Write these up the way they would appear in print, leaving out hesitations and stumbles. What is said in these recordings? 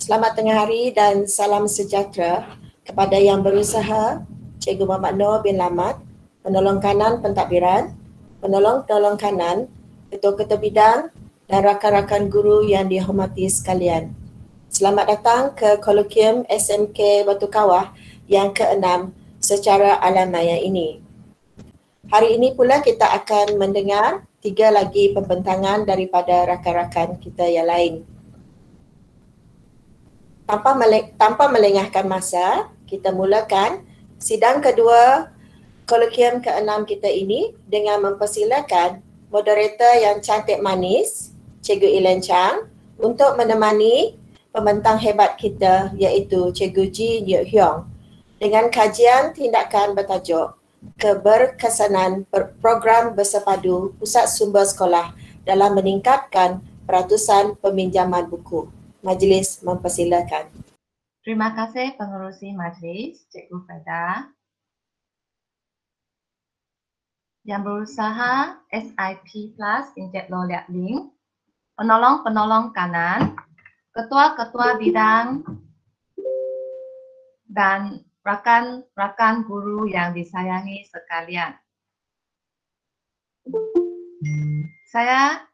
Selamat tengah hari dan salam sejahtera kepada yang berusaha, Cikgu Muhammad Noor bin Lamat, penolong kanan pentadbiran, penolong-penolong kanan, ketua-ketua bidang dan rakan-rakan guru yang dihormati sekalian. Selamat datang ke kolokium SMK Batu Kawah yang ke-6 secara alamaya ini. Hari ini pula kita akan mendengar 3 lagi pembentangan daripada rakan-rakan kita yang lain. Tanpa melengahkan masa, kita mulakan sidang kedua kolokium ke-6 kita ini dengan mempersilakan moderator yang cantik manis, Cikgu Elaine Chang, untuk menemani pembentang hebat kita iaitu Cikgu Ji Nyuk Hyong dengan kajian tindakan bertajuk Keberkesanan Program Bersepadu Pusat Sumber Sekolah dalam meningkatkan peratusan peminjaman buku. Majlis mempersilakan. Terima kasih pengerusi majlis, Cikgu Feda. Yang berusaha SIP Plus Encik Loh Liat Ling, penolong-penolong kanan, ketua-ketua bidang, dan rakan-rakan guru yang disayangi sekalian. Saya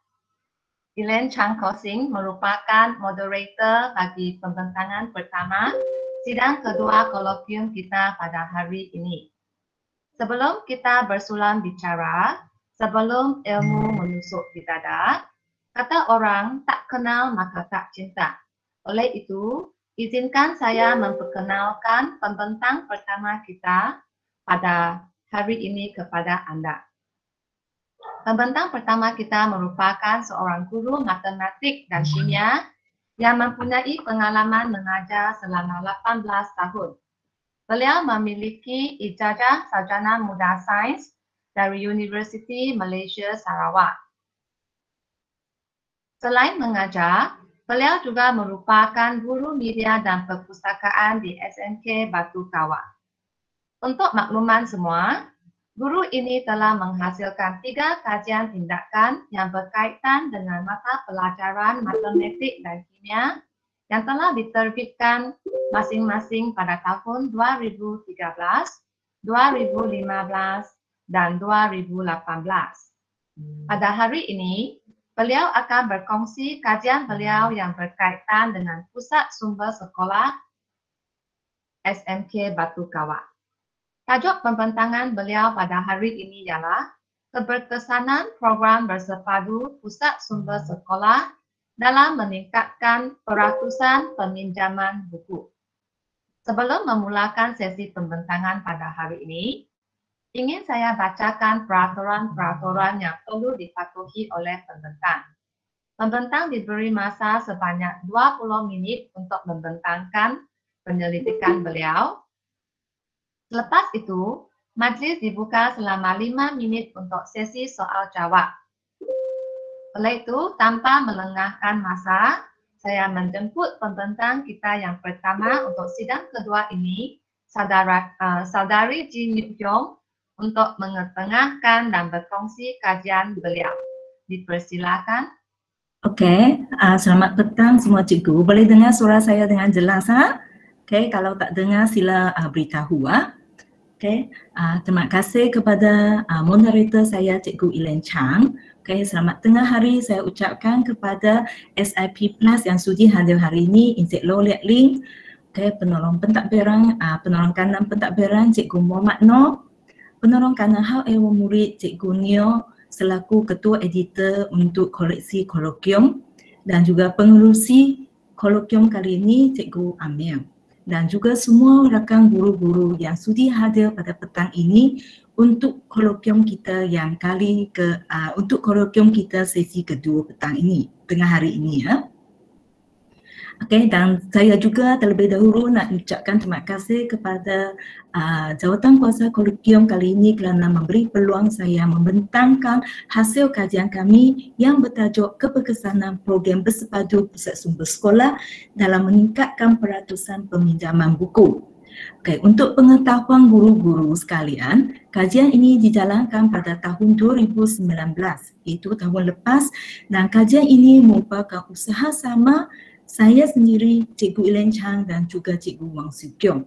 Elaine Chang Kosing merupakan moderator bagi pembentangan pertama sidang kedua kolokium kita pada hari ini. Sebelum kita bersulam bicara, sebelum ilmu menusuk di dada, kata orang tak kenal maka tak cinta. Oleh itu, izinkan saya memperkenalkan pembentang pertama kita pada hari ini kepada anda. Pembentang pertama kita merupakan seorang guru matematik dan kimia yang mempunyai pengalaman mengajar selama 18 tahun. Beliau memiliki ijazah sarjana muda sains dari Universiti Malaysia Sarawak. Selain mengajar, beliau juga merupakan guru media dan perpustakaan di SMK Batu Kawah. Untuk makluman semua, guru ini telah menghasilkan 3 kajian tindakan yang berkaitan dengan mata pelajaran matematik dan kimia yang telah diterbitkan masing-masing pada tahun 2013, 2015, dan 2018. Pada hari ini, beliau akan berkongsi kajian beliau yang berkaitan dengan Pusat Sumber Sekolah SMK Batu Kawah. Tajuk pembentangan beliau pada hari ini ialah Keberkesanan Program Bersepadu Pusat Sumber Sekolah dalam meningkatkan peratusan peminjaman buku. Sebelum memulakan sesi pembentangan pada hari ini, ingin saya bacakan peraturan-peraturan yang perlu dipatuhi oleh pembentang. Pembentang diberi masa sebanyak 20 minit untuk membentangkan penyelidikan beliau. Selepas itu, majlis dibuka selama 5 minit untuk sesi soal jawab. Oleh itu, tanpa melengahkan masa, saya menjemput pembentang kita yang pertama untuk sidang kedua ini, Saudari Ji Nyuk Hyong, untuk mengetengahkan dan berkongsi kajian beliau. Dipersilakan. Okey, selamat petang semua cikgu. Boleh dengar suara saya dengan jelas? Okey, kalau tak dengar sila beritahu. Okay. Terima kasih kepada moderator saya Cikgu Elaine Chang. Okay, selamat tengah hari saya ucapkan kepada SIP Plus yang sudi hadir hari ini, Encik Loh Liat Ling, okay, penolong pentadbiran, penolong kanan pentadbiran Cikgu Muhammad Noor, penolong kanan hal ehwal murid Cikgu Nio selaku ketua editor untuk koleksi kolokium dan juga pengerusi kolokium kali ini Cikgu Amir. Dan juga semua rakan guru-guru yang sudi hadir pada petang ini untuk kolokium kita yang untuk kolokium kita sesi kedua petang ini, tengah hari ini ya. Okey, dan saya juga terlebih dahulu nak ucapkan terima kasih kepada jawatan kuasa kolokium kali ini kerana memberi peluang saya membentangkan hasil kajian kami yang bertajuk Keberkesanan Program Bersepadu Pusat Sumber Sekolah dalam meningkatkan peratusan peminjaman buku. Okey, untuk pengetahuan guru-guru sekalian, kajian ini dijalankan pada tahun 2019, iaitu tahun lepas, dan kajian ini merupakan usaha sama saya sendiri, Cikgu Elaine Chang dan juga Cikgu Wang Siew Keong.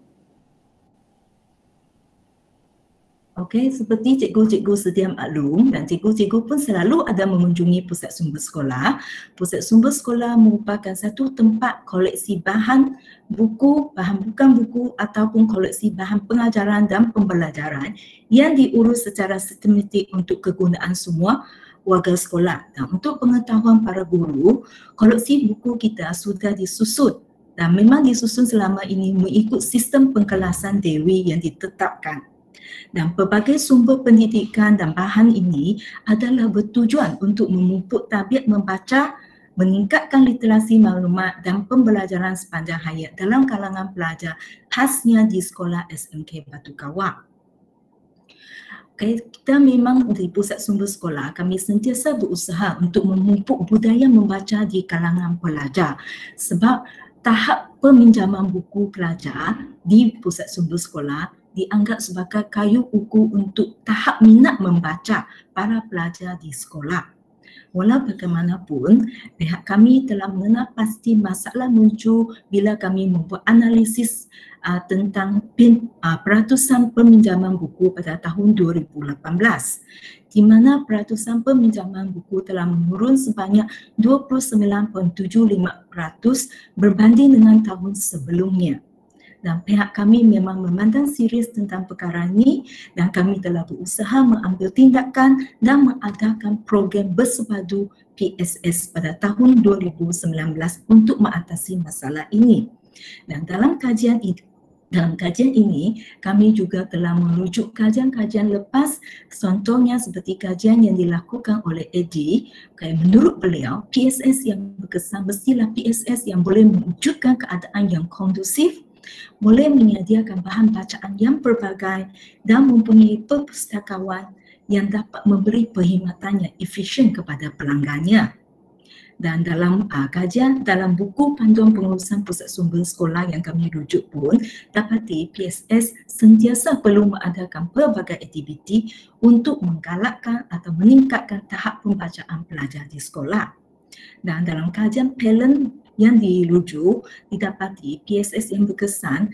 Okey, seperti cikgu-cikgu sedia maklum dan cikgu-cikgu pun selalu ada mengunjungi pusat sumber sekolah. Pusat sumber sekolah merupakan satu tempat koleksi bahan buku, bahan bukan buku ataupun koleksi bahan pengajaran dan pembelajaran yang diurus secara sistematik untuk kegunaan semua warga sekolah. Dan untuk pengetahuan para guru, koleksi buku kita sudah disusun dan memang disusun selama ini mengikut sistem pengkelasan Dewi yang ditetapkan. Dan pelbagai sumber pendidikan dan bahan ini adalah bertujuan untuk memupuk tabiat membaca, meningkatkan literasi maklumat dan pembelajaran sepanjang hayat dalam kalangan pelajar khasnya di sekolah SMK Batu Kawak. Okay, kita memang di pusat sumber sekolah kami sentiasa berusaha untuk memupuk budaya membaca di kalangan pelajar sebab tahap peminjaman buku pelajar di pusat sumber sekolah dianggap sebagai kayu ukur untuk tahap minat membaca para pelajar di sekolah. Walau bagaimanapun, pihak kami telah mengenal pasti masalah muncul bila kami membuat analisis tentang peratusan peminjaman buku pada tahun 2018, di mana peratusan peminjaman buku telah menurun sebanyak 29.75% berbanding dengan tahun sebelumnya. Dan pihak kami memang memandang serius tentang perkara ini dan kami telah berusaha mengambil tindakan dan mengadakan program bersepadu PSS pada tahun 2019 untuk mengatasi masalah ini. Dan dalam kajian ini, kami juga telah merujuk kajian-kajian lepas, contohnya seperti kajian yang dilakukan oleh Eddie. Menurut beliau, PSS yang berkesan mestilah PSS yang boleh mewujudkan keadaan yang kondusif, boleh menyediakan bahan bacaan yang pelbagai dan mempunyai perpustakawan yang dapat memberi perkhidmatan yang efisien kepada pelanggannya. Dan dalam kajian dalam buku panduan pengurusan pusat sumber sekolah yang kami rujuk pun dapati PSS sentiasa perlu mengadakan pelbagai aktiviti untuk menggalakkan atau meningkatkan tahap pembacaan pelajar di sekolah. Dan dalam kajian Palin yang dirujuk didapati PSS yang berkesan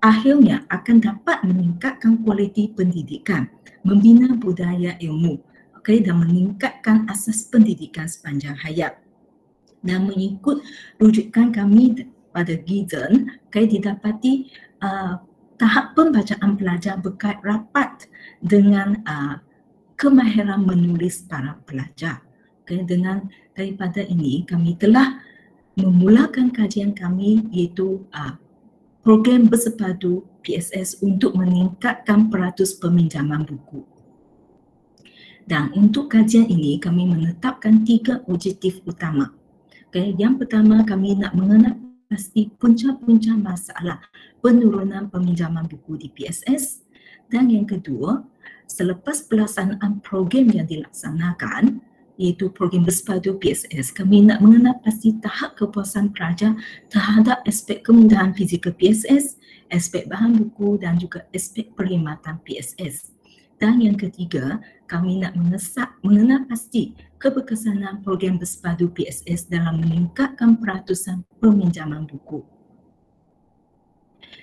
akhirnya akan dapat meningkatkan kualiti pendidikan, membina budaya ilmu, dan meningkatkan asas pendidikan sepanjang hayat. Dan mengikut rujukan kami pada Gizen, didapati tahap pembacaan pelajar berkait rapat dengan kemahiran menulis para pelajar. Dengan daripada ini kami telah memulakan kajian kami iaitu program bersepadu PSS untuk meningkatkan peratus peminjaman buku. Dan untuk kajian ini kami menetapkan 3 objektif utama. Yang pertama, kami nak mengenal pasti punca-punca masalah penurunan peminjaman buku di PSS. Dan yang kedua, selepas pelaksanaan program yang dilaksanakan iaitu program bersepadu PSS, kami nak mengenal pasti tahap kepuasan pelajar terhadap aspek kemudahan fizikal PSS, aspek bahan buku dan juga aspek perkhidmatan PSS. Dan yang ketiga, kami nak mengenal pasti keberkesanan program bersepadu PSS dalam meningkatkan peratusan peminjaman buku.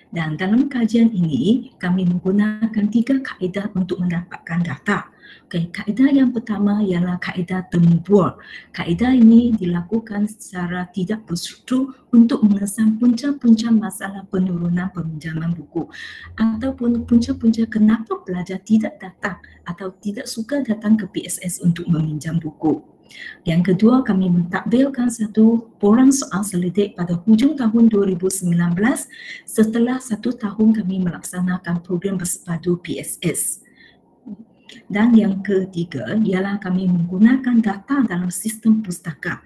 Dan dalam kajian ini, kami menggunakan 3 kaedah untuk mendapatkan data. Kaedah yang pertama ialah kaedah temu bual. Kaedah ini dilakukan secara tidak berstruktur untuk mengesan punca-punca masalah penurunan peminjaman buku ataupun punca-punca kenapa pelajar tidak datang atau tidak suka datang ke PSS untuk meminjam buku. Yang kedua, kami mentadbirkan satu borang soal selidik pada hujung tahun 2019 setelah 1 tahun kami melaksanakan program bersepadu PSS. Dan yang ketiga ialah kami menggunakan data dalam sistem pustaka.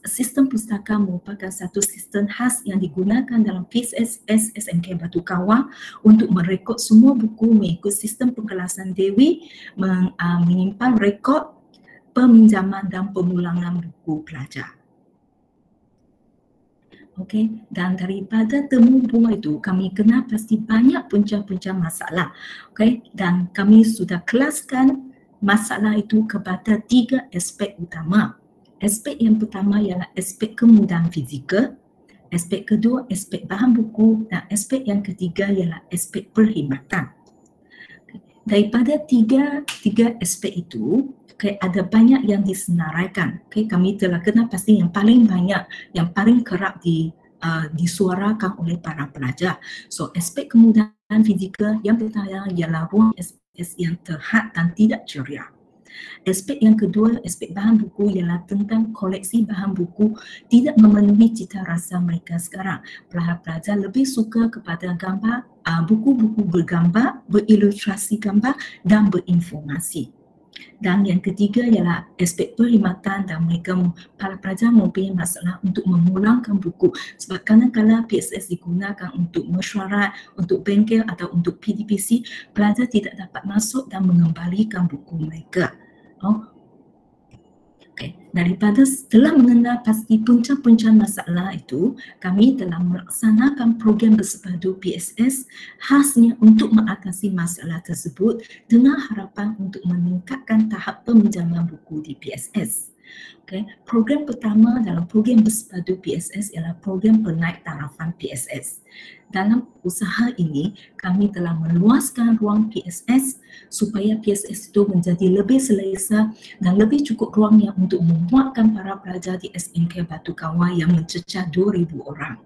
Sistem pustaka merupakan satu sistem khas yang digunakan dalam PSS SMK Batu Kawak untuk merekod semua buku mengikut sistem pengkelasan Dewi, menyimpan rekod peminjaman dan pemulangan buku pelajar. Dan daripada temu bual itu kami kenal pasti banyak punca-punca masalah. Dan kami sudah kelaskan masalah itu kepada 3 aspek utama. Aspek yang pertama ialah aspek kemudahan fizikal, aspek kedua aspek bahan buku, dan aspek yang ketiga ialah aspek perkhidmatan. Daripada tiga aspek itu, ada banyak yang disenaraikan. Kami telah kenal pasti yang paling banyak, yang paling kerap disuarakan oleh para pelajar. So, aspek kemudahan fizikal yang pertama ialah ruang SPS yang terhad dan tidak ceria. Aspek yang kedua, aspek bahan buku ialah tentang koleksi bahan buku tidak memenuhi cita rasa mereka sekarang. Pelajar lebih suka kepada gambar, buku-buku bergambar, berilustrasi gambar dan berinformasi. Dan yang ketiga ialah aspek perkhidmatan, dan para pelajar mempunyai masalah untuk memulangkan buku sebab kadang-kadang PSS digunakan untuk mesyuarat, untuk bengkel atau untuk PDPC, pelajar tidak dapat masuk dan mengembalikan buku mereka. Daripada setelah mengenal pasti punca-punca masalah itu, kami telah melaksanakan program bersepadu PSS khasnya untuk mengatasi masalah tersebut dengan harapan untuk meningkatkan tahap peminjaman buku di PSS. Program pertama dalam program bersepadu PSS ialah program penaik tarafan PSS. Dalam usaha ini, kami telah meluaskan ruang PSS supaya PSS itu menjadi lebih selesa dan lebih cukup ruangnya untuk memuatkan para pelajar di SMK Batu Kawah yang mencecah 2,000 orang.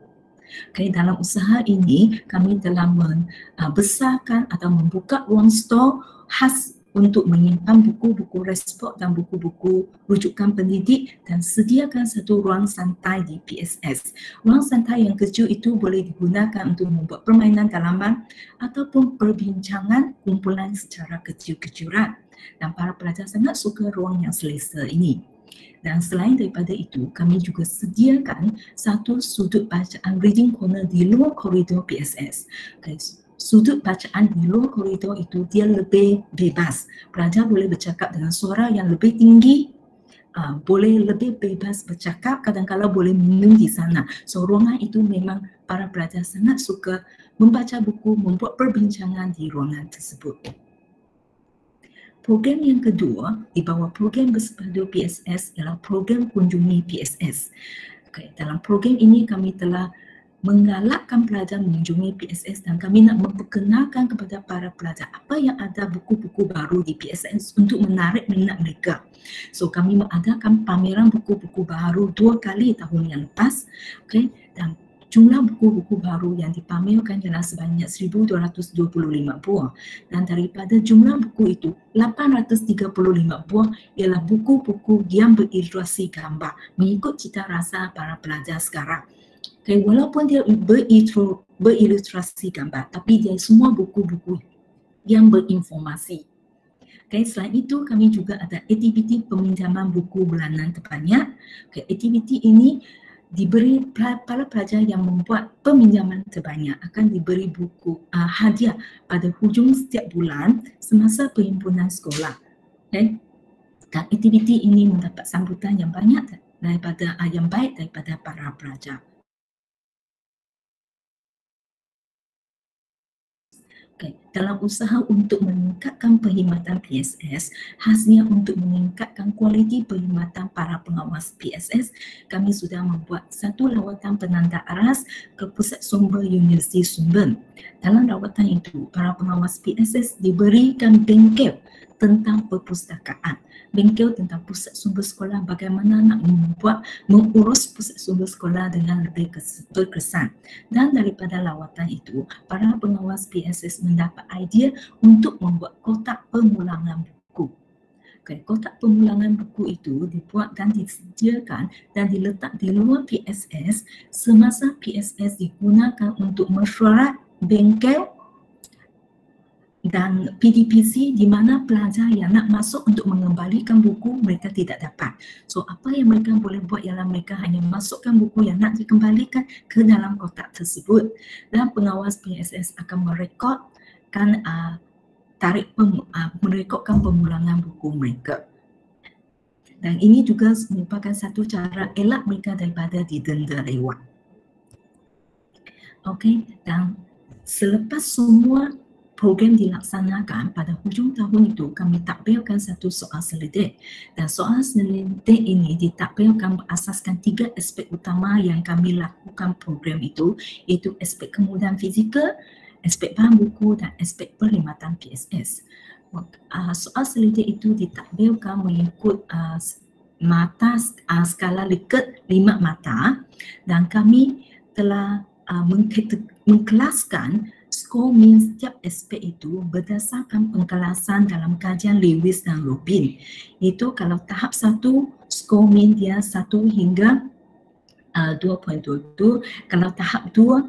Dalam usaha ini, kami telah membesarkan atau membuka ruang stor khas untuk menyimpan buku-buku respon dan buku-buku rujukan pendidik dan sediakan satu ruang santai di PSS. Ruang santai yang kecil itu boleh digunakan untuk membuat permainan dalaman ataupun perbincangan kumpulan secara kecil-kecilan. Dan para pelajar sangat suka ruang yang selesa ini. Dan selain daripada itu, kami juga sediakan satu sudut bacaan reading corner di luar koridor PSS. Sudut bacaan di luar koridor itu dia lebih bebas. Pelajar boleh bercakap dengan suara yang lebih tinggi, boleh lebih bebas bercakap, kadang-kadang boleh minum di sana. So, ruangan itu memang para pelajar sangat suka membaca buku, membuat perbincangan di ruangan tersebut. Program yang kedua di bawah program bersepadu PSS ialah program kunjungi PSS. Dalam program ini kami telah menggalakkan pelajar mengunjungi PSS dan kami nak memperkenalkan kepada para pelajar apa yang ada buku-buku baru di PSS untuk menarik minat mereka. So, kami mengadakan pameran buku-buku baru 2 kali tahun yang lepas. Dan jumlah buku-buku baru yang dipamerkan ialah sebanyak 1,225 buah. Dan daripada jumlah buku itu, 835 buah ialah buku-buku yang berilustrasi gambar mengikut cita rasa para pelajar sekarang. Walaupun dia berilustrasi gambar, tapi dia semua buku-buku yang berinformasi. Selain itu, kami juga ada aktiviti peminjaman buku bulanan terbanyak. Aktiviti ini diberi para pelajar yang membuat peminjaman terbanyak akan diberi buku hadiah pada hujung setiap bulan semasa perhimpunan sekolah. Dan aktiviti ini mendapat sambutan yang banyak yang baik daripada para pelajar. Dalam usaha untuk meningkatkan perkhidmatan PSS, khasnya untuk meningkatkan kualiti perkhidmatan para pengawas PSS, kami sudah membuat satu lawatan penanda aras ke Pusat Sumber Universiti Sumber. Dalam lawatan itu, para pengawas PSS diberikan bengkel tentang perpustakaan, bengkel tentang pusat sumber sekolah, bagaimana nak mengurus pusat sumber sekolah dengan lebih berkesan. Dan daripada lawatan itu, para pengawas PSS mendapat idea untuk membuat kotak pemulangan buku. Kotak pemulangan buku itu dibuat dan disediakan dan diletak di luar PSS semasa PSS digunakan untuk mesyuarat bengkel dan PDPC di mana pelajar yang nak masuk untuk mengembalikan buku mereka tidak dapat. So, apa yang mereka boleh buat ialah mereka hanya masukkan buku yang nak dikembalikan ke dalam kotak tersebut dan pengawas PSS akan merekodkan merekodkan pemulangan buku mereka. Dan ini juga merupakan satu cara elak mereka daripada didenda lewat. Dan selepas semua program dilaksanakan pada hujung tahun itu, kami takbirkan satu soal selidik. Dan soal selidik ini ditakbirkan berasaskan 3 aspek utama yang kami lakukan program itu, iaitu aspek kemudahan fizikal, aspek bahan buku dan aspek perkhidmatan PSS. Soal selidik itu ditakbirkan mengikut mata skala Likert 5 mata, dan kami telah mengkelaskan skor min setiap aspek itu berdasarkan pengkelasan dalam kajian Lewis dan Rubin. Itu kalau tahap 1 skor min dia 1 hingga 2.22. Kalau tahap 2,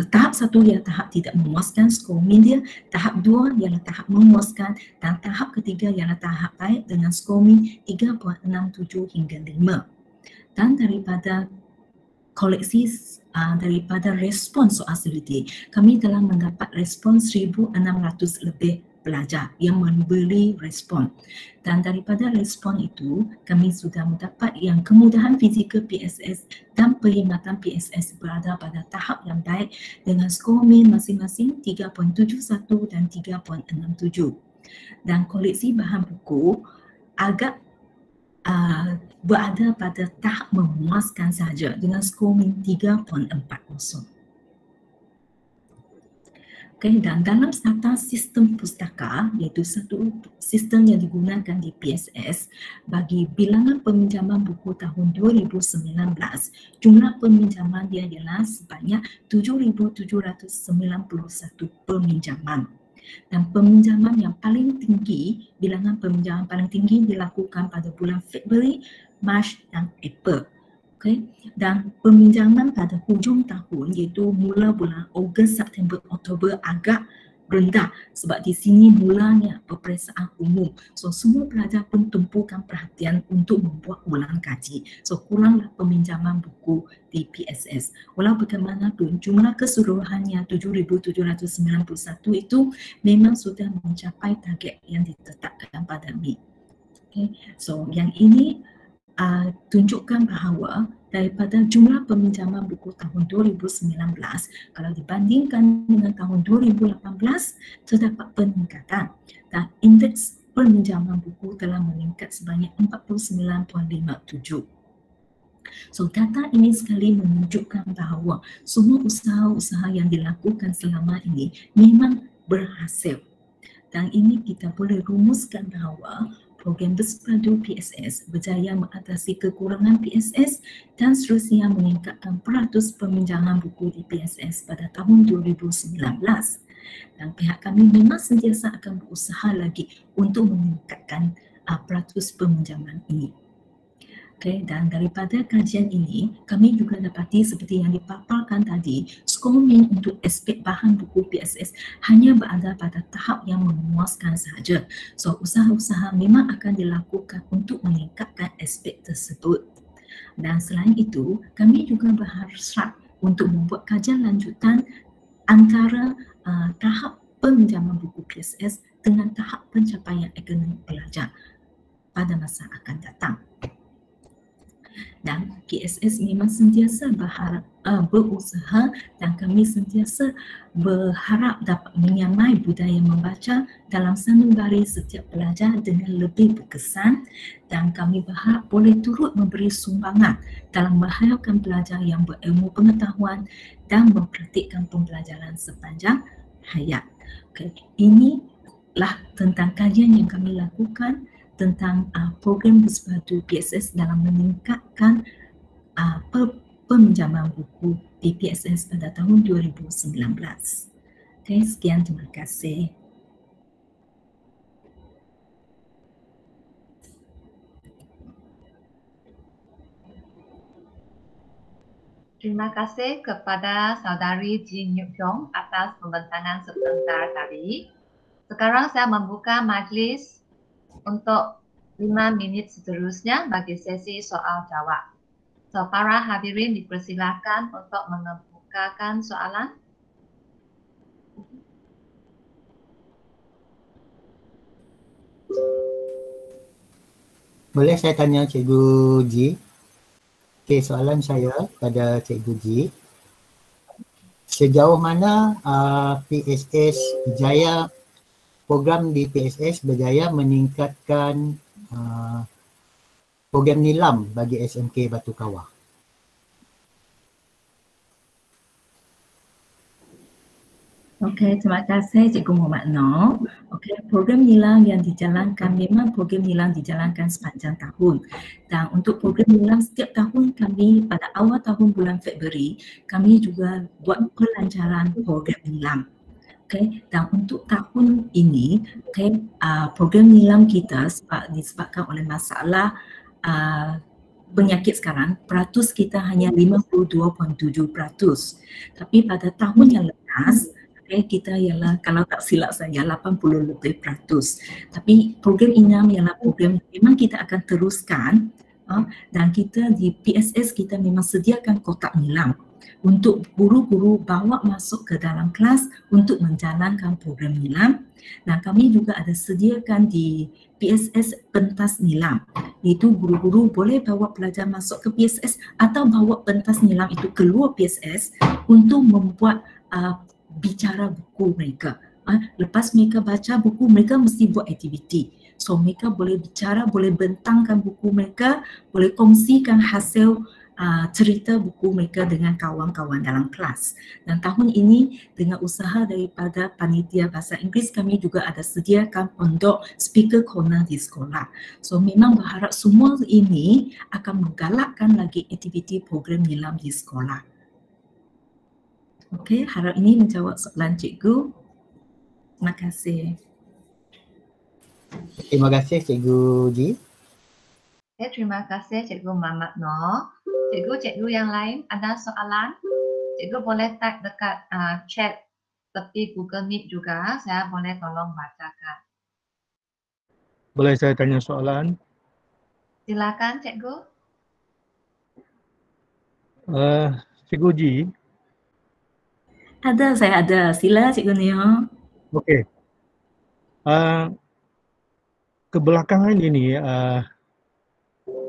tahap 1 ialah tahap tidak memuaskan, skor min dia. Tahap 2 ialah tahap memuaskan, dan tahap ketiga ialah tahap baik dengan skor min 3.67 hingga 5. Dan daripada koleksi daripada respon soal selidik, kami telah mendapat respon 1,600 lebih pelajar yang memberi respon. Dan daripada respon itu, kami sudah mendapat yang kemudahan fizikal PSS dan perkhidmatan PSS berada pada tahap yang baik dengan skor min masing-masing 3.71 dan 3.67. Dan koleksi bahan buku agak berada pada tahap memuaskan sahaja dengan skor min 3.40. Okay, dan dalam starter sistem pustaka, iaitu satu sistem yang digunakan di PSS, bagi bilangan peminjaman buku tahun 2019, jumlah peminjaman dia ialah sebanyak 7,791 peminjaman. Dan peminjaman yang paling tinggi, bilangan peminjaman paling tinggi dilakukan pada bulan Februari, Mac dan April. Okay. Dan peminjaman pada hujung tahun, iaitu mula bulan Ogos, September, Oktober agak rendah sebab di sini mulanya peperiksaan umum. So semua pelajar pun tumpukan perhatian untuk membuat ulang kaji. So kuranglah peminjaman buku di PSS. Walau bagaimanapun jumlah keseluruhannya 7,791 itu memang sudah mencapai target yang ditetapkan pada Mei. Okay. So yang ini tunjukkan bahawa daripada jumlah peminjaman buku tahun 2019, kalau dibandingkan dengan tahun 2018, terdapat peningkatan dan indeks peminjaman buku telah meningkat sebanyak 49.57. So data ini sekali menunjukkan bahawa semua usaha-usaha yang dilakukan selama ini memang berhasil. Dan ini kita boleh rumuskan bahawa program bersepadu PSS berjaya mengatasi kekurangan PSS dan seterusnya meningkatkan peratus peminjaman buku di PSS pada tahun 2019. Dan pihak kami memang sentiasa akan berusaha lagi untuk meningkatkan peratus peminjaman ini. Okay, dan daripada kajian ini, kami juga dapati seperti yang dipaparkan tadi, skor min untuk aspek bahan buku PSS hanya berada pada tahap yang memuaskan sahaja. So, usaha-usaha memang akan dilakukan untuk meningkatkan aspek tersebut. Dan selain itu, kami juga berhasrat untuk membuat kajian lanjutan antara tahap peminjaman buku PSS dengan tahap pencapaian akademik pelajar pada masa akan datang. Dan PSS memang sentiasa berusaha dan kami sentiasa berharap dapat menyamai budaya membaca dalam sanubari setiap pelajar dengan lebih berkesan, dan kami berharap boleh turut memberi sumbangan dalam menghasilkan pelajar yang berilmu pengetahuan dan mempraktikkan pembelajaran sepanjang hayat. Okay. Inilah tentang kajian yang kami lakukan tentang program bersepadu PSS dalam meningkatkan peminjaman buku di PSS pada tahun 2019. Okay, sekian, terima kasih. Terima kasih kepada Saudari Jin Yuk Hyong atas pembentangan sebentar tadi. Sekarang saya membuka majlis untuk 5 minit seterusnya bagi sesi soal jawab. So, para hadirin dipersilakan untuk mengemukakan soalan. Boleh saya tanya Cikgu Ji? Okey, soalan saya pada Cikgu Ji. sejauh mana PSS berjaya, program di PSS berjaya meningkatkan program nilam bagi SMK Batu Kawah? Okey, terima kasih Cikgu Muhammad Noor. Okey, program nilam yang dijalankan memang program nilam dijalankan sepanjang tahun. Dan untuk program nilam setiap tahun kami pada awal tahun bulan Februari, kami juga buat pelancaran program nilam. Okey, dan untuk tahun ini, okey, program nilam kita disebabkan oleh masalah penyakit sekarang, peratus kita hanya 52.7%. Tapi pada tahun yang lepas, kita ialah kalau tak silap saya 80 lebih peratus. Tapi program inam ialah program memang kita akan teruskan dan kita di PSS kita memang sediakan kotak nilam untuk guru-guru bawa masuk ke dalam kelas untuk menjalankan program nilam. Dan kami juga ada sediakan di PSS pentas nilam, iaitu guru-guru boleh bawa pelajar masuk ke PSS atau bawa pentas nilam itu keluar PSS untuk membuat bicara buku mereka. Lepas mereka baca buku, mereka mesti buat aktiviti. So mereka boleh bicara, boleh bentangkan buku mereka, boleh kongsikan hasil cerita buku mereka dengan kawan-kawan dalam kelas. Dan tahun ini dengan usaha daripada panitia bahasa Inggeris, kami juga ada sediakan pondok speaker corner di sekolah. So memang berharap semua ini akan menggalakkan lagi aktiviti program nilam di sekolah. Okey, harap ini menjawab soalan cikgu. Terima kasih. Terima kasih Cikgu Ji. Okay, terima kasih Cikgu Muhammad Noor. Cikgu-cikgu yang lain ada soalan? Cikgu boleh type dekat chat tepi Google Meet juga. Saya boleh tolong bacakan. Boleh saya tanya soalan? Silakan Cikgu. Cikgu Ji. Ada, saya ada. Sila Cikgu Nio. Okey. Kebelakangan ini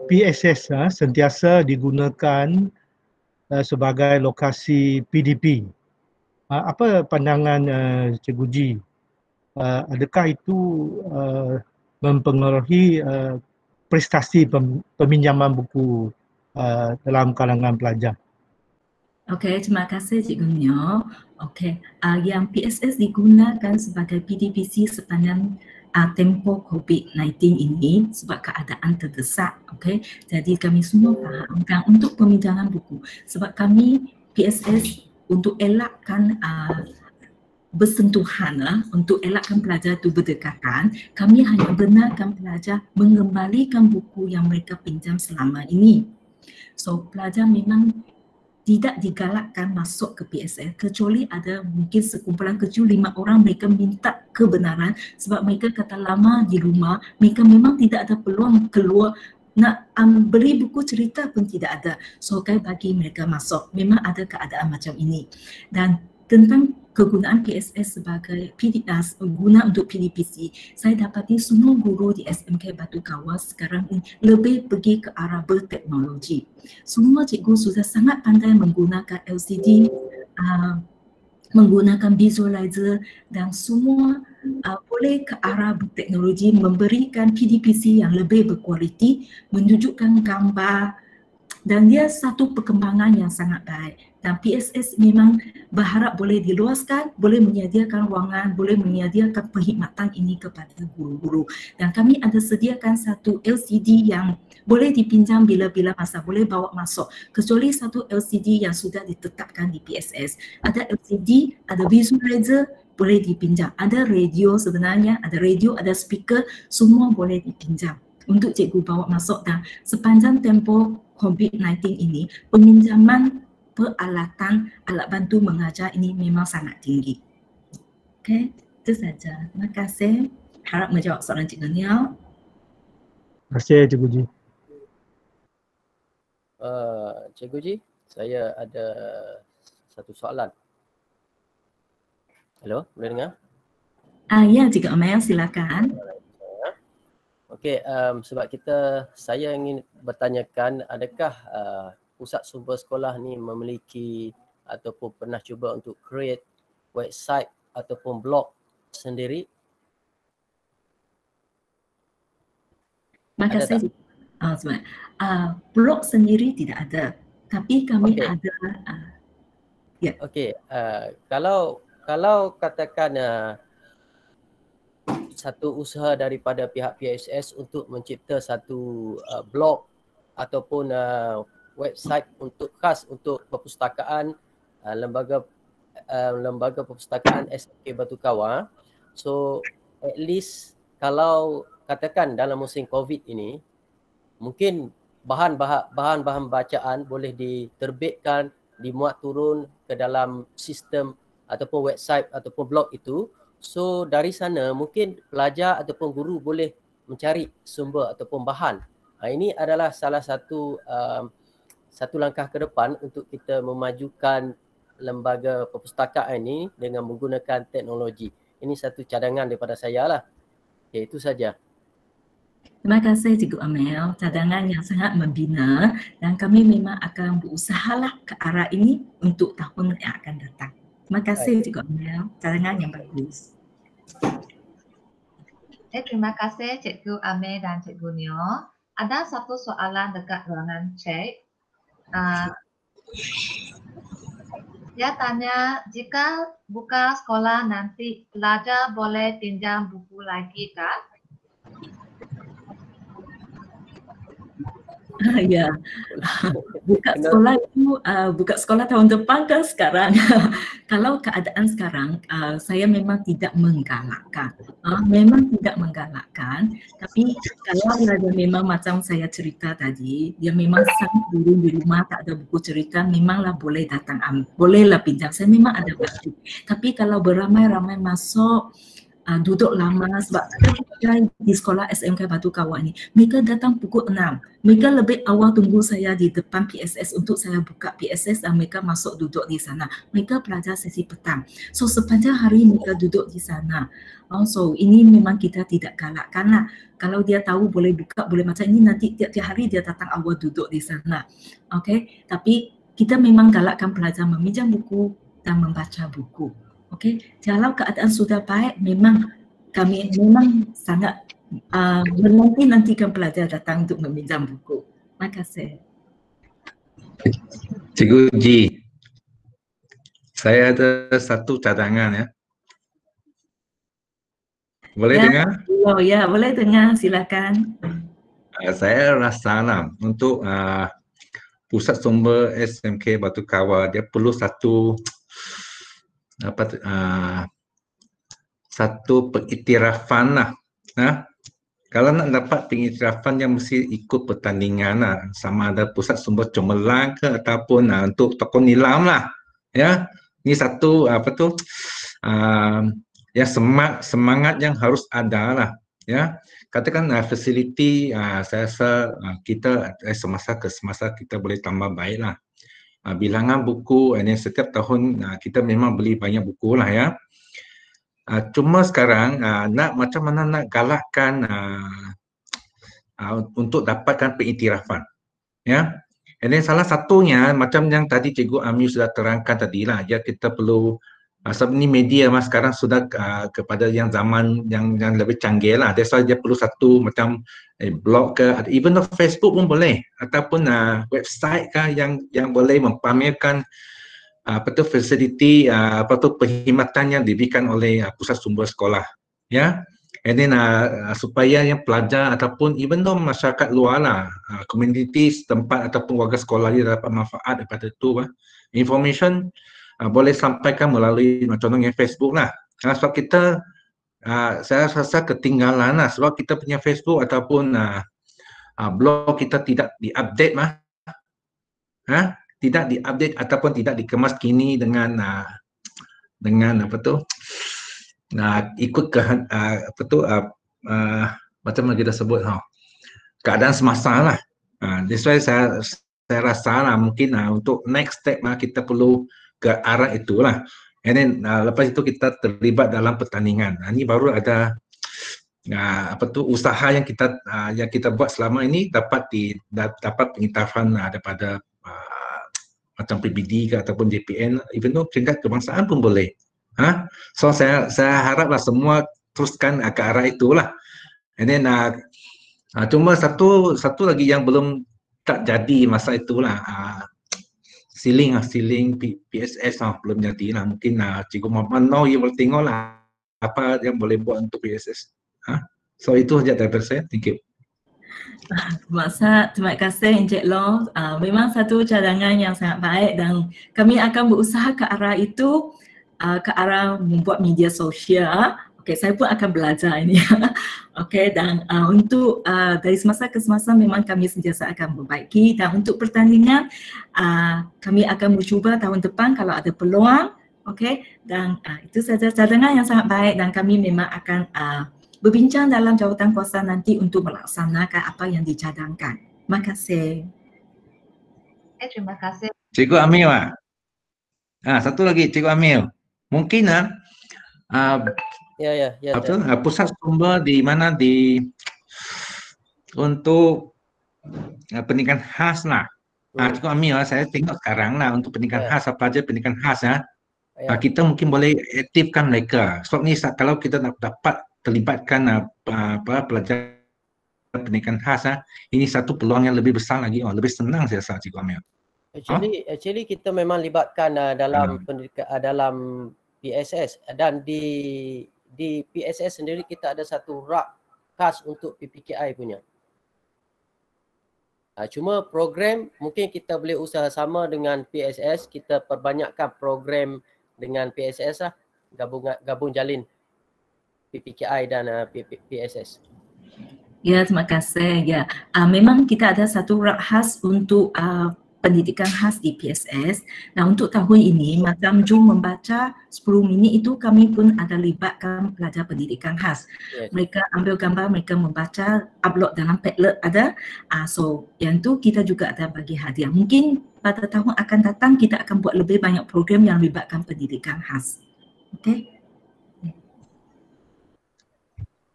PSS sentiasa digunakan sebagai lokasi PDP. Apa pandangan Cikgu Ji? Adakah itu mempengaruhi prestasi peminjaman buku dalam kalangan pelajar? Okey, terima kasih Cikgu Nio. Okey, yang PSS digunakan sebagai PDPC sepanjang tempoh COVID-19 ini sebab keadaan terdesak. Okey, jadi kami semua fahamkan untuk peminjaman buku sebab kami PSS untuk elakkan bersentuhan, untuk elakkan pelajar itu berdekatan, kami hanya benarkan pelajar mengembalikan buku yang mereka pinjam selama ini. So pelajar memang tidak digalakkan masuk ke PSS kecuali ada mungkin sekumpulan kecil 5 orang mereka minta kebenaran sebab mereka kata lama di rumah, mereka memang tidak ada peluang keluar nak beli buku cerita pun tidak ada. So kan bagi mereka masuk, memang ada keadaan macam ini. Dan tentang kegunaan PSS sebagai guna untuk PDPC, saya dapati semua guru di SMK Batu Kawah sekarang ini lebih pergi ke arah berteknologi. Semua cikgu sudah sangat pandai menggunakan LCD, menggunakan visualizer dan semua boleh ke arah berteknologi memberikan PDPC yang lebih berkualiti, menunjukkan gambar dan dia satu perkembangan yang sangat baik. Dan PSS memang berharap boleh diluaskan, boleh menyediakan ruangan, boleh menyediakan perkhidmatan ini kepada guru-guru. Dan kami ada sediakan satu LCD yang boleh dipinjam bila-bila masa, boleh bawa masuk. Kecuali satu LCD yang sudah ditetapkan di PSS. Ada LCD, ada visualizer, boleh dipinjam. Ada radio sebenarnya, ada radio, ada speaker, semua boleh dipinjam untuk cikgu bawa masuk. Dan sepanjang tempoh COVID-19 ini, peminjaman peralatan alat bantu mengajar ini memang sangat tinggi. Okey, itu saja. Terima kasih. Harap menjawab soalan Cikgu Nio. Terima kasih Cikgu Ji. Cikgu Ji, saya ada satu soalan. Hello, boleh dengar? Ya, Cikgu Amel, silakan. Okey, sebab saya ingin bertanyakan adakah pusat sumber sekolah ni memiliki ataupun pernah cuba untuk create website ataupun blog sendiri? Terima Ada kasih. Blog sendiri tidak ada, tapi kami Okey. ada. Ya. Okey, kalau katakan satu usaha daripada pihak PSS untuk mencipta satu blog ataupun website untuk khas untuk perpustakaan lembaga perpustakaan SMK Batu Kawah. So at least kalau katakan dalam musim COVID ini, mungkin bahan-bahan bacaan boleh diterbitkan, dimuat turun ke dalam sistem ataupun website ataupun blog itu. So dari sana mungkin pelajar ataupun guru boleh mencari sumber ataupun bahan. Ini adalah salah satu langkah ke depan untuk kita memajukan lembaga perpustakaan ini dengan menggunakan teknologi. Ini satu cadangan daripada saya lah. Okay, itu saja. Terima kasih Cikgu Amel, cadangan yang sangat membina dan kami memang akan berusahalah ke arah ini untuk tahun yang akan datang. Terima kasih Cikgu Amel, cadangan yang bagus. Terima kasih Cikgu Amel dan Cikgu Nio. Ada satu soalan dekat ruangan chat. Dia tanya, jika buka sekolah nanti pelajar boleh pinjam buku lagi kah? Ya, buka sekolah tahun depan kan sekarang. Kalau keadaan sekarang, saya memang tidak menggalakkan. Tapi kalau ada memang macam saya cerita tadi, dia memang sangat dulu di rumah tak ada buku cerita, memanglah boleh datang, bolehlah pinjam. Saya memang ada bagi. Tapi kalau beramai-ramai masuk, duduk lama sebab di sekolah SMK Batu Kawah ni, mereka datang pukul 6. Mereka lebih awal tunggu saya di depan PSS untuk saya buka PSS dan mereka masuk duduk di sana. Mereka pelajar sesi petang. So sepanjang hari mereka duduk di sana. So ini memang kita tidak galakkan lah. Kalau dia tahu boleh buka, boleh macam ini, nanti tiap-tiap hari dia datang awal duduk di sana. Okay? Tapi kita memang galakkan pelajar meminjam buku dan membaca buku. Okey, kalau keadaan sudah baik, memang kami memang sangat menanti-nantikan pelajar datang untuk meminjam buku. Terima kasih. Cikgu Ji, saya ada satu cadangan ya. Boleh dengar? Oh ya, boleh dengar, silakan. Saya rasa untuk pusat sumber SMK Batu Kawah, dia perlu satu pengiktirafan lah. Kalau nak dapat pengiktirafan yang mesti ikut pertandingan lah. Sama ada pusat sumber cemerlang ke ataupun untuk tokoh nilam lah. Ya, ini satu yang semangat yang harus ada lah. Ya, katakan fasiliti saya rasa kita semasa ke semasa kita boleh tambah baik lah. Bilangan buku ini setiap tahun kita memang beli banyak buku lah ya. Cuma sekarang macam mana nak galakkan untuk dapatkan pengiktirafan ya. Ini salah satunya macam yang tadi Cikgu Ami sudah terangkan tadi lah, ya kita perlu sebab ni media sekarang sudah kepada yang zaman yang lebih canggih lah. That's why dia perlu satu macam blog ke, even Facebook pun boleh, ataupun website ke yang boleh mempamerkan fasiliti perkhidmatan yang diberikan oleh pusat sumber sekolah ya. And then supaya yang pelajar ataupun even masyarakat luar lah, komuniti setempat ataupun warga sekolah dia dapat manfaat daripada itu information boleh sampaikan melalui contohnya Facebook lah. Sebab kita saya rasa ketinggalan lah sebab kita punya Facebook ataupun blog kita tidak diupdate tidak diupdate ataupun tidak dikemas kini dengan ikut ke macam mana kita sebut keadaan semasa lah. That's why saya rasa lah mungkin untuk next step kita perlu ke arah itulah. And then lepas itu kita terlibat dalam pertandingan. Ini baru ada usaha yang kita buat selama ini dapat pengiktirafan daripada macam PBD ke ataupun JPN, even though peringkat kebangsaan pun boleh. So saya haraplah semua teruskan ke arah itulah. And then cuma satu lagi yang belum tak jadi masa itulah, sealing PSS belum jadilah. Mungkin Cikgu Muhammad Noor you boleh tengoklah apa yang boleh buat untuk PSS. So itu saja daripada saya. Thank you. Terima kasih Encik Long. Memang satu cadangan yang sangat baik dan kami akan berusaha ke arah itu, ke arah membuat media sosial. Okey, saya pun akan belajar ini. Okey, dan untuk dari semasa ke semasa memang kami sentiasa akan membaiki, dan untuk pertandingan kami akan mencuba tahun depan kalau ada peluang. Okey, dan itu saja cadangan yang sangat baik dan kami memang akan berbincang dalam jawatan kuasa nanti untuk melaksanakan apa yang dicadangkan. Terima kasih. Terima kasih. Cikgu Amil. Satu lagi Cikgu Amil. Mungkin pusat sumber di mana untuk pendidikan khas lah. Cikgu Amil, saya tengok sekarang lah untuk pendidikan khas, apa aja pendidikan khas kita mungkin boleh aktifkan mereka. Sebab ni kalau kita dapat terlibatkan pelajar pendidikan khas, ini satu peluang yang lebih besar lagi, lebih senang saya rasa Cikgu Amil. Actually kita memang libatkan dalam pendidikan dalam PSS, dan di PSS sendiri kita ada satu rak khas untuk PPKI punya. Cuma program mungkin kita boleh usaha sama dengan PSS, kita perbanyakkan program dengan PSS lah, gabung jalin PPKI dan PSS. Ya, terima kasih. Ya, memang kita ada satu rak khas untuk pendidikan khas di PSS. Nah, untuk tahun ini macam Jom Membaca 10 minit itu kami pun ada libatkan pelajar pendidikan khas. Yes. Mereka ambil gambar, mereka membaca, upload dalam Padlet ada. So yang tu kita juga ada bagi hadiah. Mungkin pada tahun akan datang kita akan buat lebih banyak program yang libatkan pendidikan khas. Okey.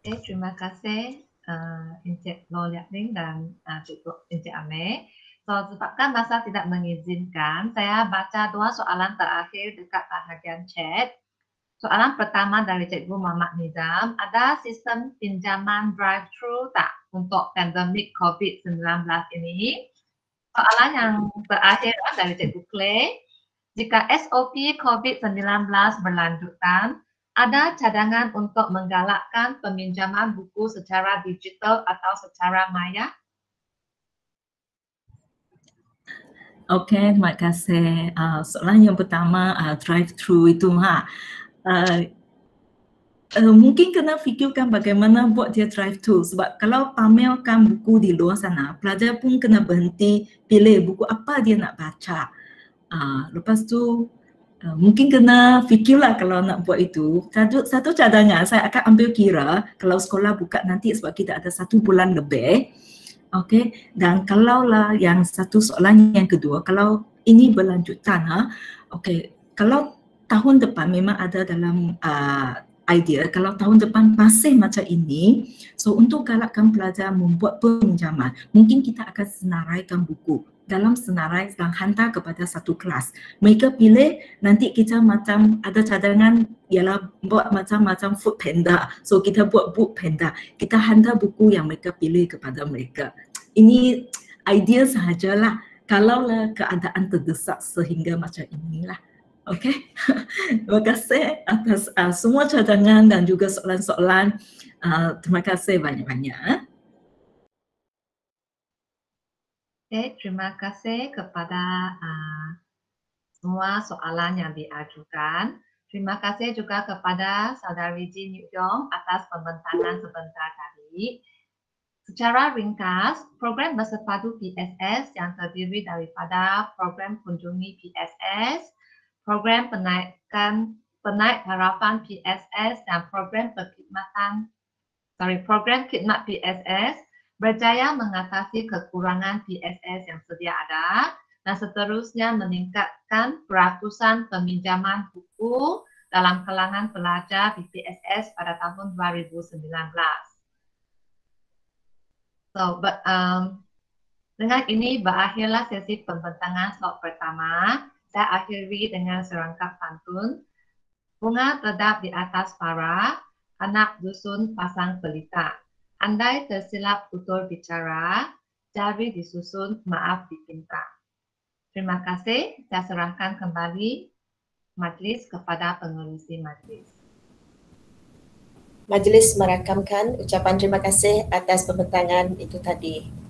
Okay, terima kasih Encik Loh Liat Ling dan Cikgu Encik Amir. So, sebabkan masa tidak mengizinkan, saya baca dua soalan terakhir dekat bahagian chat. Soalan pertama dari Cikgu Muhammad Nizam, ada sistem pinjaman drive-thru tak untuk pandemik COVID-19 ini? Soalan yang terakhir dari Cikgu Clay, jika SOP COVID-19 berlanjutan, ada cadangan untuk menggalakkan peminjaman buku secara digital atau secara maya? Okey, terima kasih. Soalan yang pertama, drive-thru itu mungkin kena fikirkan bagaimana buat dia drive-thru, sebab kalau pamerkan buku di luar sana, pelajar pun kena berhenti pilih buku apa dia nak baca. Lepas tu mungkin kena fikirlah kalau nak buat itu. Satu cadangan saya akan ambil kira kalau sekolah buka nanti sebab kita ada 1 bulan lebih. Okey, dan kalaulah yang satu soalan yang kedua, kalau ini berlanjutan, okey, kalau tahun depan memang ada dalam idea, kalau tahun depan masih macam ini, so untuk galakkan pelajar membuat peminjaman, mungkin kita akan senaraikan buku dalam senarai dan hantar kepada satu kelas. Mereka pilih, nanti kita macam ada cadangan ialah buat macam-macam food panda. So kita buat book panda. Kita hantar buku yang mereka pilih kepada mereka. Ini idea sahajalah. Kalaulah keadaan terdesak sehingga macam inilah. Okey. Terima kasih atas semua cadangan dan juga soalan-soalan. Terima kasih banyak-banyak. Okay, terima kasih kepada semua soalan yang diajukan. Terima kasih juga kepada Saudari Jin Yu Yong atas pembentangan sebentar tadi. Secara ringkas, program bersepadu PSS yang terdiri daripada program kunjungi PSS, program penaik harapan PSS dan program program khidmat PSS berjaya mengatasi kekurangan PSS yang sedia ada dan seterusnya meningkatkan peratusan peminjaman buku dalam kalangan pelajar di PSS pada tahun 2019. So, Dengan ini berakhirlah sesi pembentangan slot pertama. Saya akhiri dengan serangkap pantun. Bunga terdapat di atas para, anak dusun pasang pelita. Andai tersilap tutur bicara, jari disusun, maaf dipinta. Terima kasih. Saya serahkan kembali majlis kepada pengerusi majlis. Majlis merakamkan ucapan terima kasih atas pembentangan itu tadi.